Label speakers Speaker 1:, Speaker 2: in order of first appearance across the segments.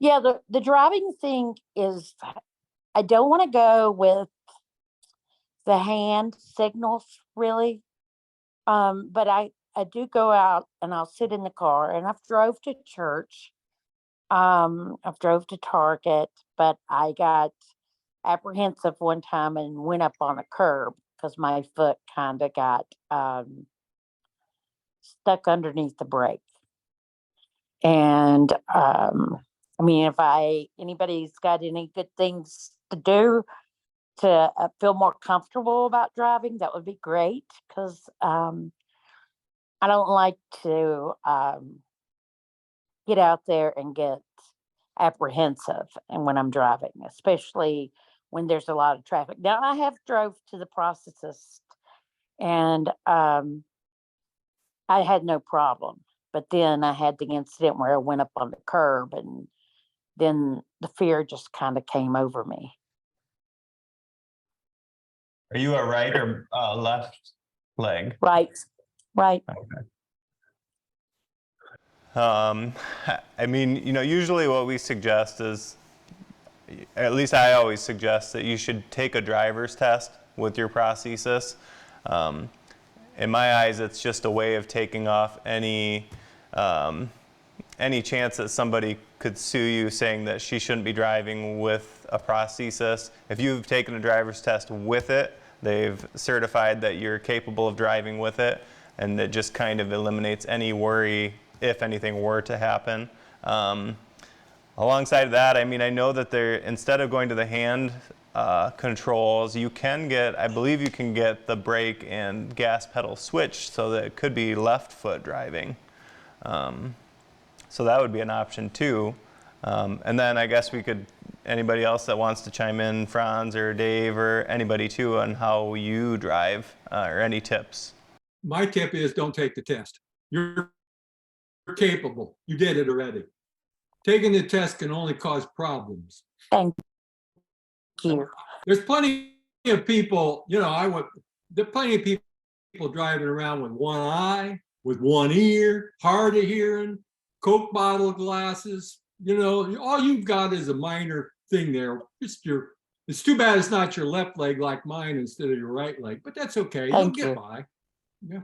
Speaker 1: Yeah, the driving thing is, I don't want to go with the hand signals really. But I do go out and I'll sit in the car, and I've drove to church. I've drove to Target, but I got apprehensive one time and went up on a curb because my foot kind of got stuck underneath the brake. And I mean, if anybody's got any good things to do to feel more comfortable about driving, that would be great, because I don't like to get out there and get apprehensive and when I'm driving, especially when there's a lot of traffic. Now I have drove to the prosthesis, and I had no problem. But then I had the incident where I went up on the curb, and then the fear just kind of came over me.
Speaker 2: Are you a right or left leg?
Speaker 1: Right, right.
Speaker 2: Okay. I mean, usually what we suggest is, at least I always suggest, that you should take a driver's test with your prosthesis. In my eyes, it's just a way of taking off any chance that somebody could sue you saying that she shouldn't be driving with a prosthesis. If you've taken a driver's test with it, they've certified that you're capable of driving with it, and it just kind of eliminates any worry if anything were to happen. Alongside of that, I mean, I know that instead of going to the hand controls, you can get, I believe you can get the brake and gas pedal switched so that it could be left foot driving. So that would be an option too. And then I guess anybody else that wants to chime in, Franz or Dave or anybody too, on how you drive or any tips.
Speaker 3: My tip is don't take the test. You're capable. You did it already. Taking the test can only cause problems.
Speaker 1: Thank you.
Speaker 3: There's plenty of people, there's plenty of people driving around with one eye, with one ear, hard of hearing, Coke bottle glasses. All you've got is a minor thing there. It's too bad it's not your left leg like mine instead of your right leg, but that's okay. You'll get by. Yeah.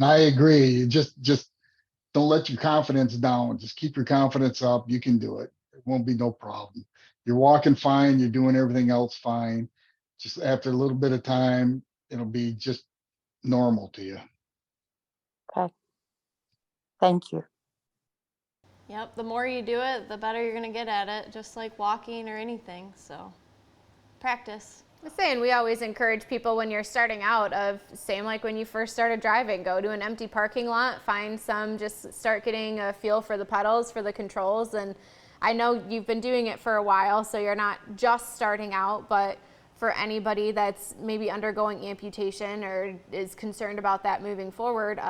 Speaker 4: I agree. You just don't let your confidence down. Just keep your confidence up. You can do it. It won't be no problem. You're walking fine. You're doing everything else fine. Just after a little bit of time, it'll be just normal to you.
Speaker 1: Okay. Thank you.
Speaker 5: Yep, the more you do it, the better you're going to get at it, just like walking or anything. So practice.
Speaker 6: I'm saying we always encourage people when you're starting out, same like when you first started driving, go to an empty parking lot, just start getting a feel for the pedals, for the controls. And I know you've been doing it for a while, so you're not just starting out, but for anybody that's maybe undergoing amputation or is concerned about that moving forward,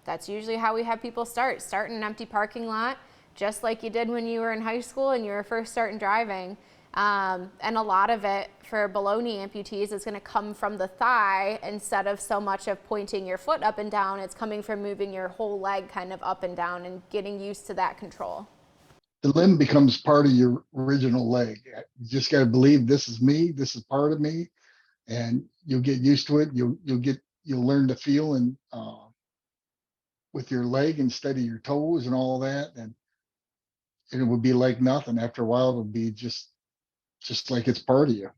Speaker 6: that's usually how we have people start in an empty parking lot, just like you did when you were in high school and you were first starting driving. And a lot of it for below knee amputees is going to come from the thigh instead of so much of pointing your foot up and down. It's coming from moving your whole leg kind of up and down and getting used to that control.
Speaker 4: The limb becomes part of your original leg. You just got to believe this is me, this is part of me, and you'll get used to it. You'll learn to feel and with your leg instead of your toes and all that, and it would be like nothing. After a while, it'll be just like it's part of you.